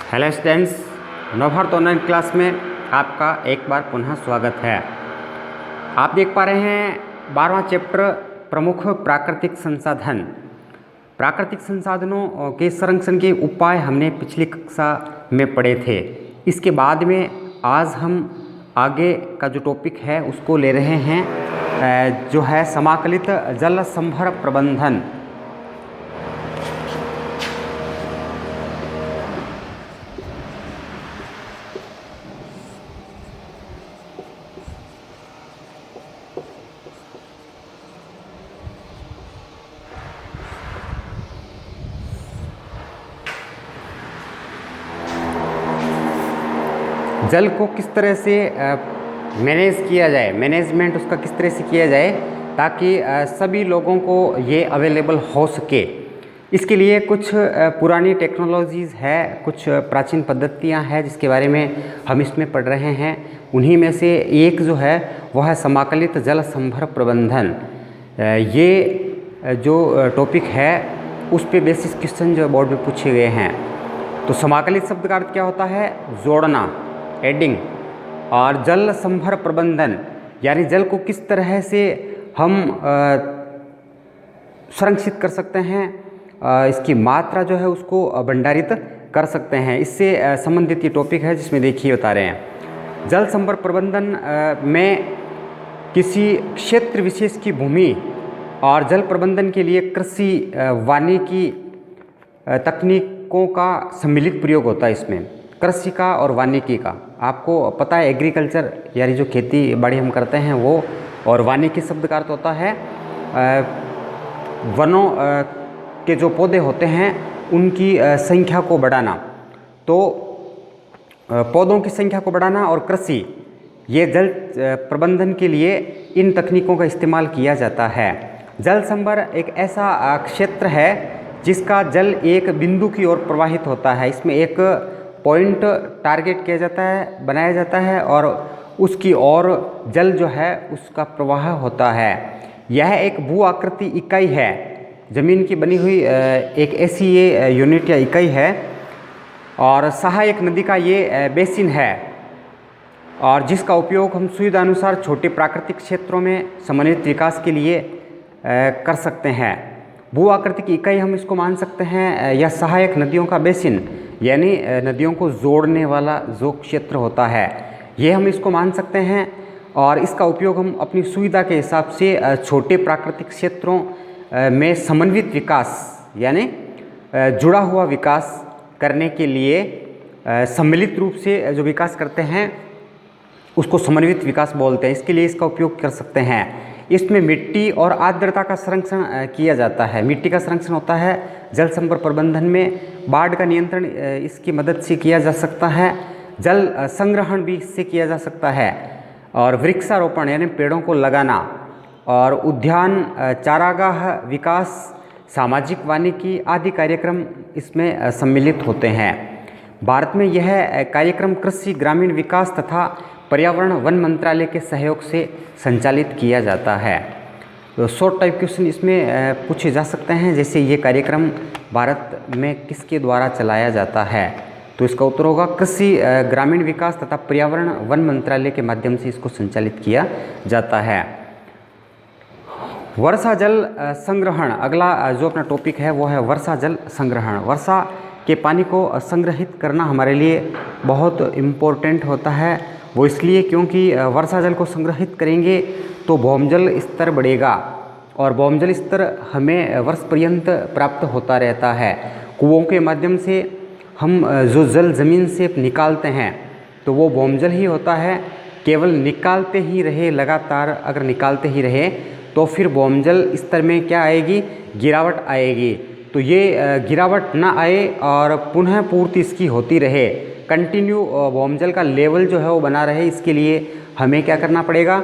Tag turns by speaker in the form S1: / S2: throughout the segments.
S1: Hello students, Navbharat online class में आपका एक बार पुनः स्वागत है। आप देख पा रहे हैं 12वां चैप्टर प्रमुख प्राकृतिक संसाधन। प्राकृतिक संसाधनों के संरक्षण के उपाय हमने पिछली कक्षा में पढ़े थे। इसके बाद में आज हम आगे का जो टॉपिक है उसको ले रहे हैं, जो है समाकलित जल संभर प्रबंधन। जल को किस तरह से मैनेज किया जाए, मैनेजमेंट उसका किस तरह से किया जाए ताकि सभी लोगों को ये अवेलेबल हो सके। इसके लिए कुछ पुरानी टेक्नोलॉजीज़ है, कुछ प्राचीन पद्धतियां हैं जिसके बारे में हम इसमें पढ़ रहे हैं। उन्हीं में से एक जो है वह है समाकलित जल संभर प्रबंधन। ये जो टॉपिक है उस पे बेसिस क्वेश्चन जो बोर्ड में पूछे गए हैं। तो समाकलित शब्द का अर्थ क्या होता है? जोड़ना, एडिंग। और जल संभर प्रबंधन यानी जल को किस तरह से हम संरक्षित कर सकते हैं, इसकी मात्रा जो है उसको भंडारित कर सकते हैं। इससे संबंधित ये टॉपिक है जिसमें देखिए बता रहे हैं। जल संभर प्रबंधन में किसी क्षेत्र विशेष की भूमि और जल प्रबंधन के लिए कृषि वानिकी तकनीकों का सम्मिलित प्रयोग होता है। इसमें कृषि का और वानिकी का, आपको पता है एग्रीकल्चर यानी जो खेती बाड़ी हम करते हैं वो, और वानिकी शब्द का अर्थ होता है वनों के जो पौधे होते हैं उनकी संख्या को बढ़ाना। तो पौधों की संख्या को बढ़ाना और कृषि, ये जल प्रबंधन के लिए इन तकनीकों का इस्तेमाल किया जाता है। जल संभर एक ऐसा क्षेत्र है जिसका जल एक बिंदु की ओर प्रवाहित होता है। इसमें एक पॉइंट टारगेट किया जाता है, बनाया जाता है और उसकी ओर जल जो है उसका प्रवाह होता है। यह एक भू आकृति इकाई है, ज़मीन की बनी हुई एक ऐसी ये यूनिट या इकाई है और सहायक नदी का ये बेसिन है, और जिसका उपयोग हम सुविधानुसार छोटे प्राकृतिक क्षेत्रों में समन्वित विकास के लिए कर सकते हैं। भू आकृति की इकाई हम इसको मान सकते हैं या सहायक नदियों का बेसिन यानी नदियों को जोड़ने वाला जो क्षेत्र होता है ये हम इसको मान सकते हैं। और इसका उपयोग हम अपनी सुविधा के हिसाब से छोटे प्राकृतिक क्षेत्रों में समन्वित विकास यानी जुड़ा हुआ विकास करने के लिए सम्मिलित रूप से जो विकास करते हैं उसको समन्वित विकास बोलते हैं। इसके लिए इसका उपयोग कर सकते हैं। इसमें मिट्टी और आर्द्रता का संरक्षण किया जाता है। मिट्टी का संरक्षण होता है जल संभर प्रबंधन में। बाढ़ का नियंत्रण इसकी मदद से किया जा सकता है। जल संग्रहण भी इससे किया जा सकता है। और वृक्षारोपण यानी पेड़ों को लगाना, और उद्यान, चारागाह विकास, सामाजिक वानिकी आदि कार्यक्रम इसमें सम्मिलित होते हैं। भारत में यह कार्यक्रम कृषि, ग्रामीण विकास तथा पर्यावरण वन मंत्रालय के सहयोग से संचालित किया जाता है। तो शॉर्ट टाइप क्वेश्चन इसमें पूछे जा सकते हैं, जैसे ये कार्यक्रम भारत में किसके द्वारा चलाया जाता है? तो इसका उत्तर होगा कृषि, ग्रामीण विकास तथा पर्यावरण वन मंत्रालय के माध्यम से इसको संचालित किया जाता है। वर्षा जल संग्रहण, अगला जो अपना टॉपिक है वो है वर्षा जल संग्रहण। वर्षा के पानी को संग्रहित करना हमारे लिए बहुत इम्पोर्टेंट होता है। वो इसलिए क्योंकि वर्षा जल को संग्रहित करेंगे तो भौमजल स्तर बढ़ेगा, और भौमजल स्तर हमें वर्ष पर्यंत प्राप्त होता रहता है। कुओं के माध्यम से हम जो जल ज़मीन से निकालते हैं तो वो भौमजल ही होता है। केवल निकालते ही रहे, लगातार अगर निकालते ही रहे तो फिर भौमजल स्तर में क्या आएगी? गिरावट आएगी। तो ये गिरावट ना आए और पुनः पूर्ति इसकी होती रहे, कंटिन्यू भौमजल का लेवल जो है वो बना रहे, इसके लिए हमें क्या करना पड़ेगा?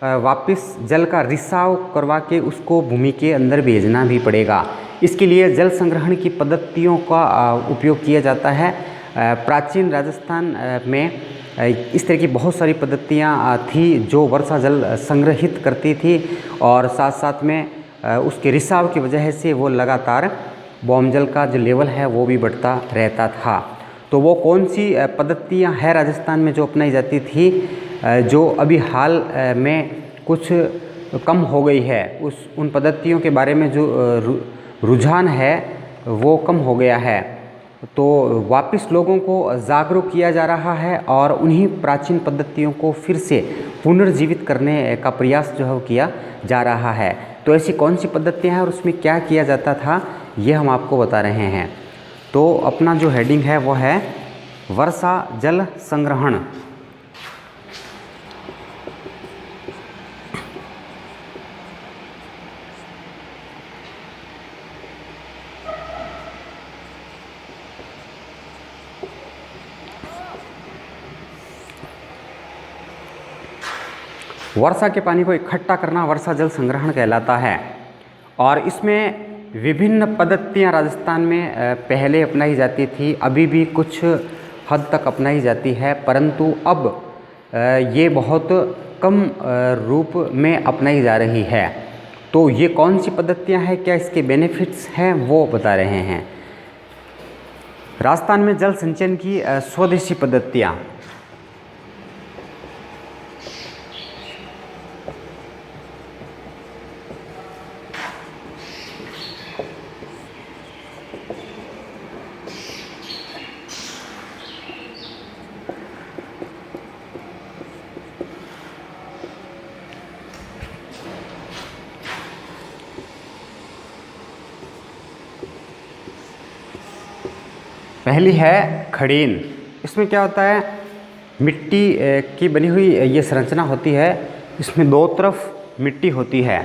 S1: वापस जल का रिसाव करवा के उसको भूमि के अंदर भेजना भी पड़ेगा। इसके लिए जल संग्रहण की पद्धतियों का उपयोग किया जाता है। प्राचीन राजस्थान में इस तरह की बहुत सारी पद्धतियाँ थी जो वर्षा जल संग्रहित करती थी, और साथ साथ में उसके रिसाव की वजह से वो लगातार भौमजल का जो लेवल है वो भी बढ़ता रहता था। तो वो कौन सी पद्धतियाँ हैं राजस्थान में जो अपनाई जाती थी, जो अभी हाल में कुछ कम हो गई है, उन पद्धतियों के बारे में जो रुझान है वो कम हो गया है। तो वापस लोगों को जागरूक किया जा रहा है और उन्हीं प्राचीन पद्धतियों को फिर से पुनर्जीवित करने का प्रयास जो है वो किया जा रहा है। तो ऐसी कौन सी पद्धतियाँ हैं और उसमें क्या किया जाता था, ये हम आपको बता रहे हैं। तो अपना जो हेडिंग है वो है वर्षा जल संग्रहण। वर्षा के पानी को इकट्ठा करना वर्षा जल संग्रहण कहलाता है। और इसमें विभिन्न पद्धतियाँ राजस्थान में पहले अपनाई जाती थी, अभी भी कुछ हद तक अपनाई जाती है, परंतु अब ये बहुत कम रूप में अपनाई जा रही है। तो ये कौन सी पद्धतियाँ हैं, क्या इसके बेनिफिट्स हैं, वो बता रहे हैं। राजस्थान में जल संचयन की स्वदेशी पद्धतियाँ। पहली है खड़ीन। इसमें क्या होता है, मिट्टी की बनी हुई ये संरचना होती है, इसमें दो तरफ मिट्टी होती है।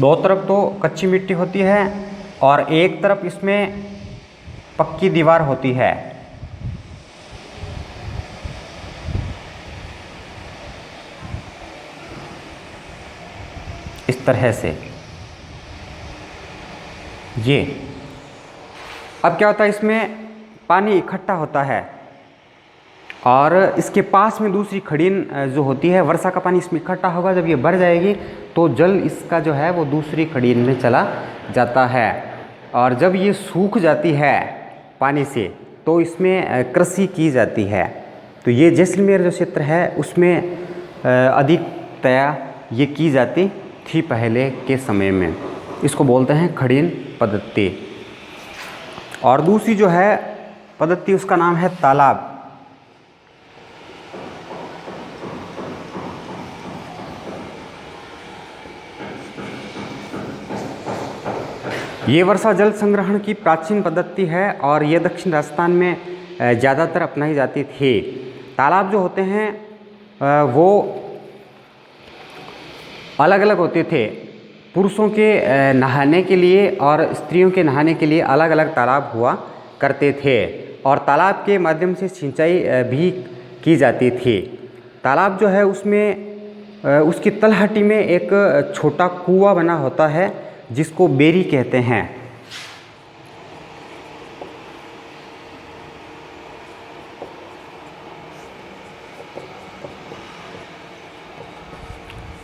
S1: दो तरफ तो कच्ची मिट्टी होती है और एक तरफ इसमें पक्की दीवार होती है। इस तरह से ये अब क्या होता है, इसमें पानी इकट्ठा होता है और इसके पास में दूसरी खड़ीन जो होती है, वर्षा का पानी इसमें इकट्ठा होगा, जब ये भर जाएगी तो जल इसका जो है वो दूसरी खड़ीन में चला जाता है। और जब ये सूख जाती है पानी से तो इसमें कृषि की जाती है। तो ये जैसलमेर जो क्षेत्र है उसमें अधिकतया ये की जाती थी पहले के समय में। इसको बोलते हैं खड़ीन पद्धति। और दूसरी जो है पद्धति उसका नाम है तालाब। ये वर्षा जल संग्रहण की प्राचीन पद्धति है और ये दक्षिण राजस्थान में ज़्यादातर अपनाई जाती थी। तालाब जो होते हैं वो अलग अलग होते थे। पुरुषों के नहाने के लिए और स्त्रियों के नहाने के लिए अलग अलग तालाब हुआ करते थे और तालाब के माध्यम से सिंचाई भी की जाती थी। तालाब जो है उसमें उसकी तलहटी में एक छोटा कुआं बना होता है जिसको बेरी कहते हैं।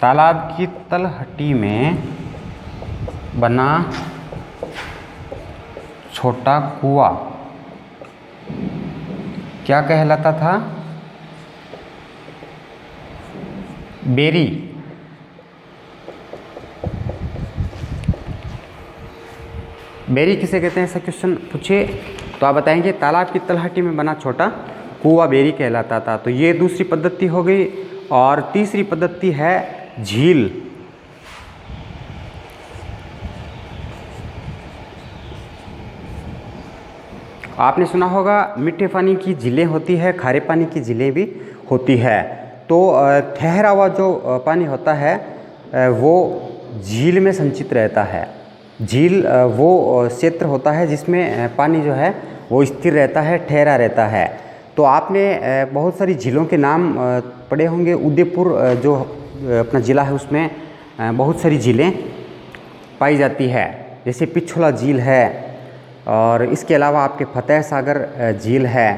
S1: तालाब की तलहटी में बना छोटा कुआं क्या कहलाता था? बेरी। बेरी किसे कहते हैं, ऐसा क्वेश्चन पूछे तो आप बताएंगे तालाब की तलहटी में बना छोटा कुआं बेरी कहलाता था। तो ये दूसरी पद्धति हो गई। और तीसरी पद्धति है झील। आपने सुना होगा मीठे पानी की झीलें होती है, खारे पानी की झीलें भी होती है। तो ठहरा हुआ जो पानी होता है वो झील में संचित रहता है। झील वो क्षेत्र होता है जिसमें पानी जो है वो स्थिर रहता है, ठहरा रहता है। तो आपने बहुत सारी झीलों के नाम पढ़े होंगे। उदयपुर जो अपना ज़िला है उसमें बहुत सारी झीलें पाई जाती है, जैसे पिछोला झील है और इसके अलावा आपके फतेह सागर झील है।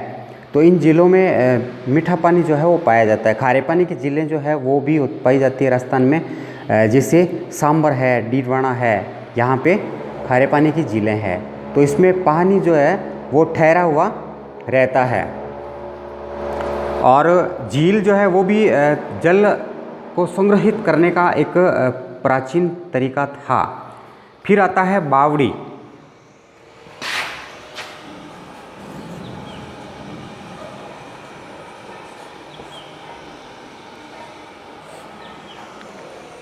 S1: तो इन झीलों में मीठा पानी जो है वो पाया जाता है। खारे पानी की झीलें जो है वो भी पाई जाती है राजस्थान में, जैसे सांबर है, डीडवाना है यहाँ पे खारे पानी की झीलें हैं, तो इसमें पानी जो है वो ठहरा हुआ रहता है। और झील जो है वो भी जल को संग्रहित करने का एक प्राचीन तरीका था। फिर आता है बावड़ी।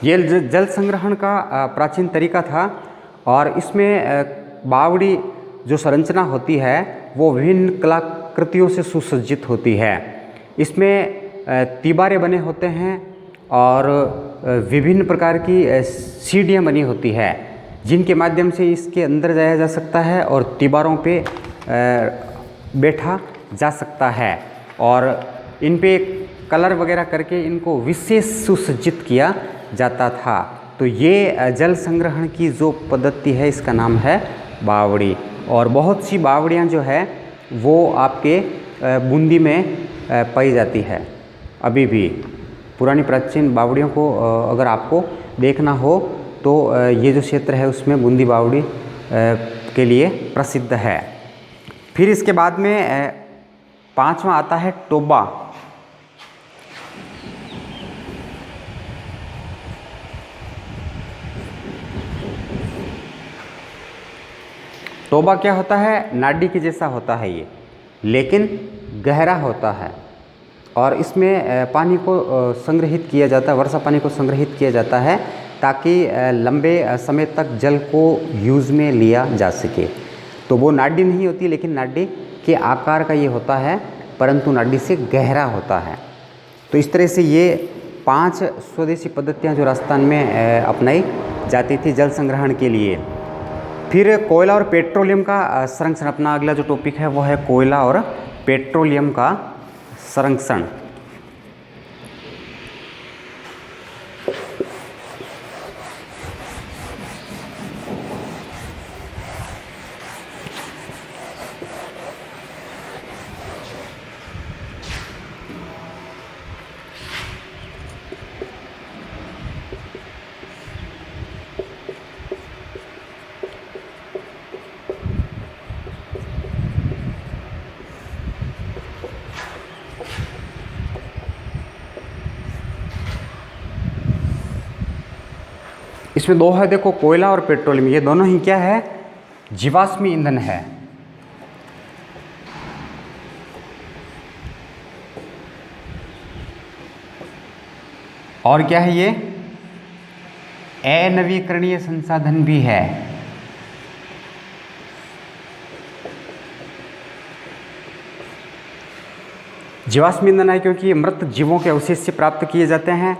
S1: ये जल संग्रहण का प्राचीन तरीका था और इसमें बावड़ी जो संरचना होती है वो विभिन्न कलाकृतियों से सुसज्जित होती है। इसमें तिबारे बने होते हैं और विभिन्न प्रकार की सीढ़ियाँ बनी होती है जिनके माध्यम से इसके अंदर जाया जा सकता है और तिबारों पे बैठा जा सकता है और इन पे कलर वगैरह करके इनको विशेष सुसज्जित किया जाता था। तो ये जल संग्रहण की जो पद्धति है इसका नाम है बावड़ी। और बहुत सी बावड़ियाँ जो है वो आपके बूंदी में पाई जाती है। अभी भी पुरानी प्राचीन बावड़ियों को अगर आपको देखना हो तो ये जो क्षेत्र है उसमें बूंदी बावड़ी के लिए प्रसिद्ध है। फिर इसके बाद में पांचवा आता है टोबा। टोबा क्या होता है? नाडी के जैसा होता है ये, लेकिन गहरा होता है और इसमें पानी को संग्रहित किया जाता है, वर्षा पानी को संग्रहित किया जाता है ताकि लंबे समय तक जल को यूज़ में लिया जा सके। तो वो नाडी नहीं होती लेकिन नाडी के आकार का ये होता है, परंतु नाडी से गहरा होता है। तो इस तरह से ये 5 स्वदेशी पद्धतियाँ जो राजस्थान में अपनाई जाती थी जल संग्रहण के लिए। फिर कोयला और पेट्रोलियम का संरक्षण, अपना अगला जो टॉपिक है वो है कोयला और पेट्रोलियम का संरक्षण। इसमें दो है, देखो, कोयला और पेट्रोलियम, ये दोनों ही क्या है? जीवाश्मी ईंधन है। और क्या है? ये अनवीकरणीय संसाधन भी है। जीवाश्मी ईंधन है क्योंकि ये मृत जीवों के अवशेष से प्राप्त किए जाते हैं।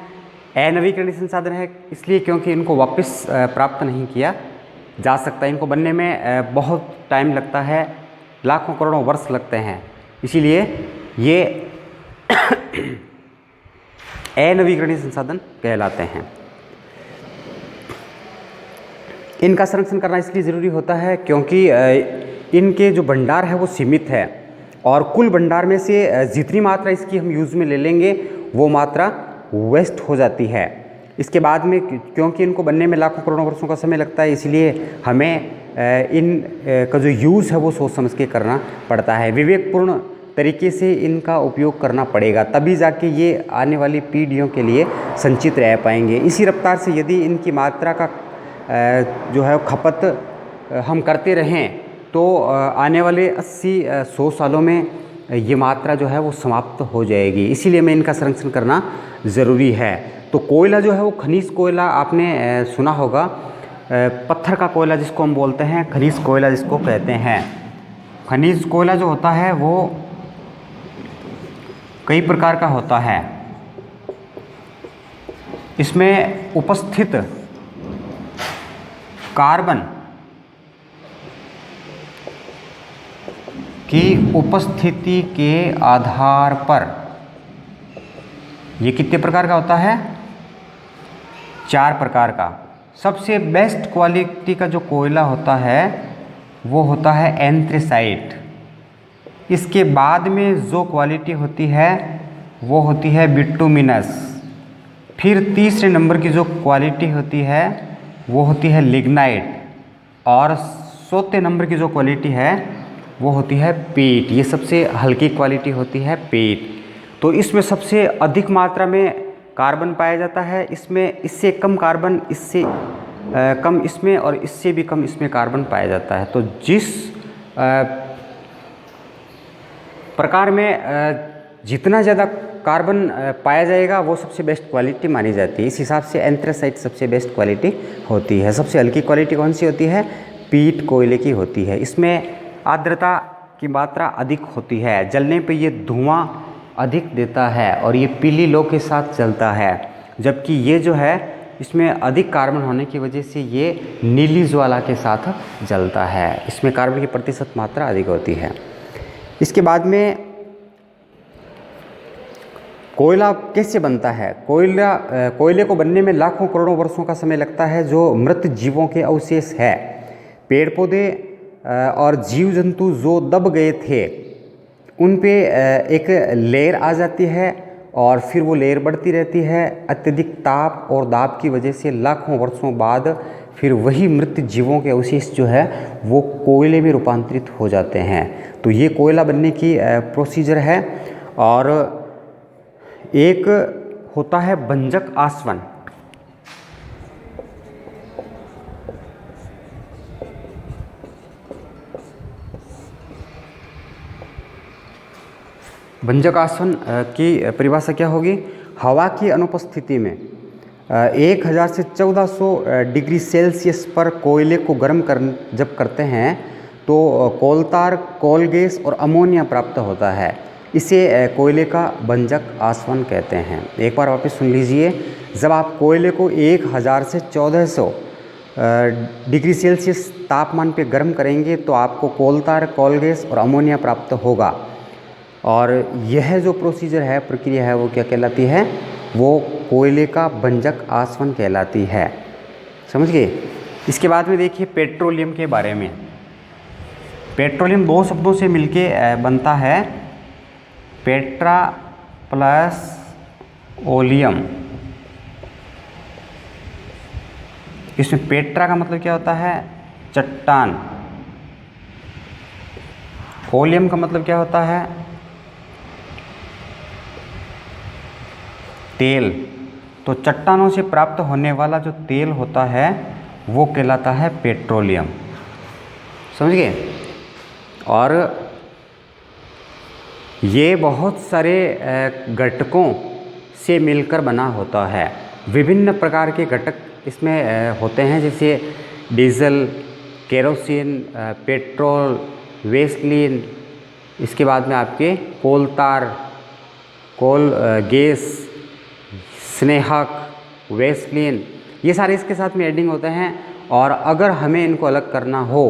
S1: अनवीकरणीय संसाधन है इसलिए क्योंकि इनको वापस प्राप्त नहीं किया जा सकता, इनको बनने में बहुत टाइम लगता है, लाखों करोड़ों वर्ष लगते हैं, इसीलिए ये अनवीकरणीय संसाधन कहलाते हैं। इनका संरक्षण करना इसलिए ज़रूरी होता है क्योंकि इनके जो भंडार है वो सीमित है और कुल भंडार में से जितनी मात्रा इसकी हम यूज़ में ले लेंगे वो मात्रा वेस्ट हो जाती है। इसके बाद में क्योंकि इनको बनने में लाखों करोड़ों वर्षों का समय लगता है, इसलिए हमें इन का जो यूज़ है वो सोच समझ के करना पड़ता है, विवेकपूर्ण तरीके से इनका उपयोग करना पड़ेगा, तभी जाके ये आने वाली पीढ़ियों के लिए संचित रह पाएंगे। इसी रफ्तार से यदि इनकी मात्रा का जो है खपत हम करते रहें तो आने वाले 80-100 सालों में ये मात्रा जो है वो समाप्त हो जाएगी, इसीलिए मैं इनका संरक्षण करना ज़रूरी है। तो कोयला जो है वो खनिज कोयला आपने सुना होगा, पत्थर का कोयला जिसको हम बोलते हैं, खनिज कोयला जिसको कहते हैं। खनिज कोयला जो होता है वो कई प्रकार का होता है। इसमें उपस्थित कार्बन की उपस्थिति के आधार पर ये कितने प्रकार का होता है? 4 प्रकार का। सबसे बेस्ट क्वालिटी का जो कोयला होता है वो होता है एंथ्रेसाइट। इसके बाद में जो क्वालिटी होती है वो होती है बिटुमिनस। फिर तीसरे नंबर की जो क्वालिटी होती है वो होती है लिग्नाइट, और 100 नंबर की जो क्वालिटी है वो होती है पीट। ये सबसे हल्की क्वालिटी होती है पीट। तो इसमें सबसे अधिक मात्रा में कार्बन पाया जाता है। इसमें इससे कम कार्बन, इससे कम इसमें, और इससे भी कम इसमें कार्बन पाया जाता है। तो जिस प्रकार में जितना ज़्यादा कार्बन पाया जाएगा वो सबसे बेस्ट क्वालिटी मानी जाती है। इस हिसाब से एंथ्रेसाइट सबसे बेस्ट क्वालिटी होती है। सबसे हल्की क्वालिटी कौन सी होती है? पीट कोयले की होती है। इसमें आर्द्रता की मात्रा अधिक होती है, जलने पे ये धुआं अधिक देता है और ये पीली लौ के साथ जलता है। जबकि ये जो है इसमें अधिक कार्बन होने की वजह से ये नीली ज्वाला के साथ जलता है। इसमें कार्बन की प्रतिशत मात्रा अधिक होती है। इसके बाद में कोयला कैसे बनता है? कोयले को बनने में लाखों करोड़ों वर्षों का समय लगता है, जो मृत जीवों के अवशेष है। पेड़ पौधे और जीव जंतु जो दब गए थे उन पे एक लेयर आ जाती है और फिर वो लेयर बढ़ती रहती है। अत्यधिक ताप और दाब की वजह से लाखों वर्षों बाद फिर वही मृत जीवों के अवशेष जो है वो कोयले में रूपांतरित हो जाते हैं। तो ये कोयला बनने की प्रोसीजर है। और एक होता है भंजक आसवन। भंजक आसवन की परिभाषा क्या होगी? हवा की अनुपस्थिति में 1000 से 1400 डिग्री सेल्सियस पर कोयले को गर्म जब करते हैं तो कोलतार, कोल गैस और अमोनिया प्राप्त होता है। इसे कोयले का भंजक आसवन कहते हैं। एक बार वापस सुन लीजिए। जब आप कोयले को 1000 से 1400 डिग्री सेल्सियस तापमान पे गर्म करेंगे तो आपको कोलतार, कोल गैस और अमोनिया प्राप्त होगा। और यह जो प्रोसीजर है, प्रक्रिया है, वो क्या कहलाती है? वो कोयले का भंजक आसवन कहलाती है। समझ गए? इसके बाद में देखिए पेट्रोलियम के बारे में। पेट्रोलियम दो शब्दों से मिलके बनता है, पेट्रा प्लस ओलियम। इसमें पेट्रा का मतलब क्या होता है? चट्टान। ओलियम का मतलब क्या होता है? तेल। तो चट्टानों से प्राप्त होने वाला जो तेल होता है वो कहलाता है पेट्रोलियम। समझ गए? और ये बहुत सारे घटकों से मिलकर बना होता है। विभिन्न प्रकार के घटक इसमें होते हैं, जैसे डीजल, केरोसिन, पेट्रोल, वेस्लिन, इसके बाद में आपके कोलतार, कोल गैस, स्नेहक, वेस्लिन, ये सारे इसके साथ में एडिंग होते हैं। और अगर हमें इनको अलग करना हो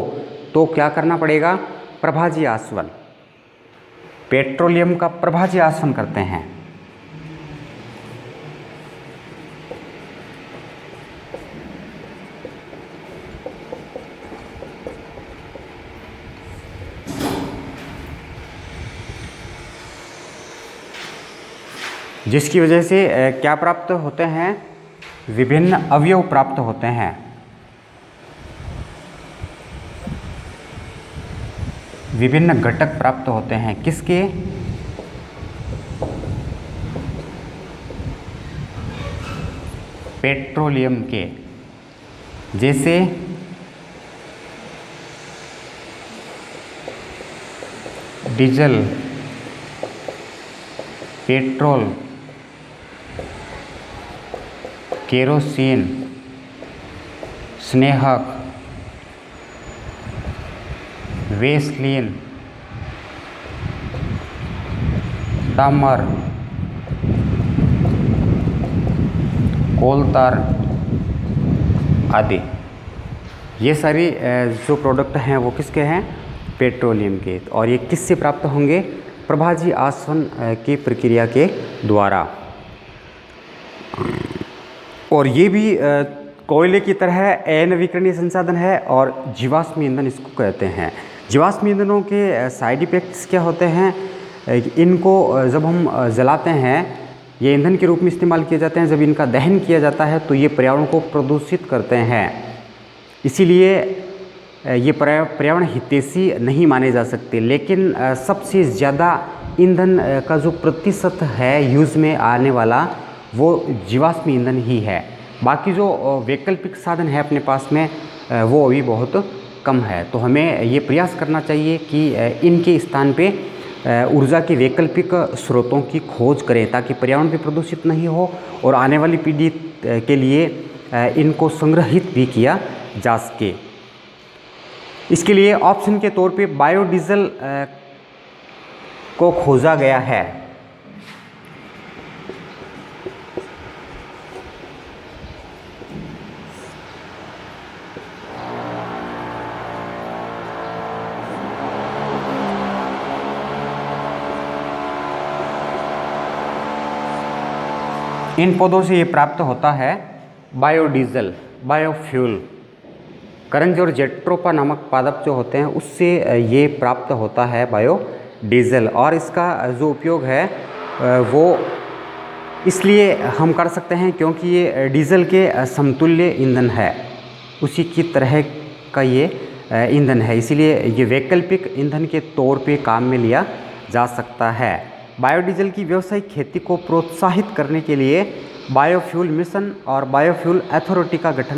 S1: तो क्या करना पड़ेगा? प्रभाजी आसवन। पेट्रोलियम का प्रभाजी आसवन करते हैं। जिसकी वजह से क्या प्राप्त होते हैं? विभिन्न अवयव प्राप्त होते हैं। विभिन्न घटक प्राप्त होते हैं। किसके? पेट्रोलियम के। जैसे डीजल, पेट्रोल, केरोसिन, स्नेहक, वेस्लिन, डामर, कोलतार आदि। ये सारी जो प्रोडक्ट हैं वो किसके हैं? पेट्रोलियम के। और ये किससे प्राप्त होंगे? प्रभाजी आसवन की प्रक्रिया के द्वारा। और ये भी कोयले की तरह अनवीकरणीय संसाधन है और जीवाश्म ईंधन इसको कहते हैं। जीवाश्म ईंधनों के साइड इफ़ेक्ट्स क्या होते हैं? इनको जब हम जलाते हैं, ये ईंधन के रूप में इस्तेमाल किए जाते हैं। जब इनका दहन किया जाता है तो ये पर्यावरण को प्रदूषित करते हैं। इसीलिए ये पर्यावरण हितैषी नहीं माने जा सकते। लेकिन सबसे ज़्यादा ईंधन का जो प्रतिशत है यूज़ में आने वाला, वो जीवाश्म ईंधन ही है। बाकी जो वैकल्पिक साधन है अपने पास में वो अभी बहुत कम है। तो हमें ये प्रयास करना चाहिए कि इनके स्थान पे ऊर्जा के वैकल्पिक स्रोतों की खोज करें, ताकि पर्यावरण भी प्रदूषित नहीं हो और आने वाली पीढ़ी के लिए इनको संग्रहित भी किया जा सके। इसके लिए ऑप्शन के तौर पे बायोडीजल को खोजा गया है। इन पौधों से ये प्राप्त होता है बायोडीजल, बायोफ्यूल। करंज और जेट्रोपा नामक पादप जो होते हैं उससे ये प्राप्त होता है बायोडीजल। और इसका जो उपयोग है वो इसलिए हम कर सकते हैं क्योंकि ये डीजल के समतुल्य ईंधन है, उसी की तरह का ये ईंधन है। इसीलिए ये वैकल्पिक ईंधन के तौर पे काम में लिया जा सकता है। बायोडीजल की व्यावसायिक खेती को प्रोत्साहित करने के लिए बायोफ्यूल मिशन और बायोफ्यूल अथॉरिटी का गठन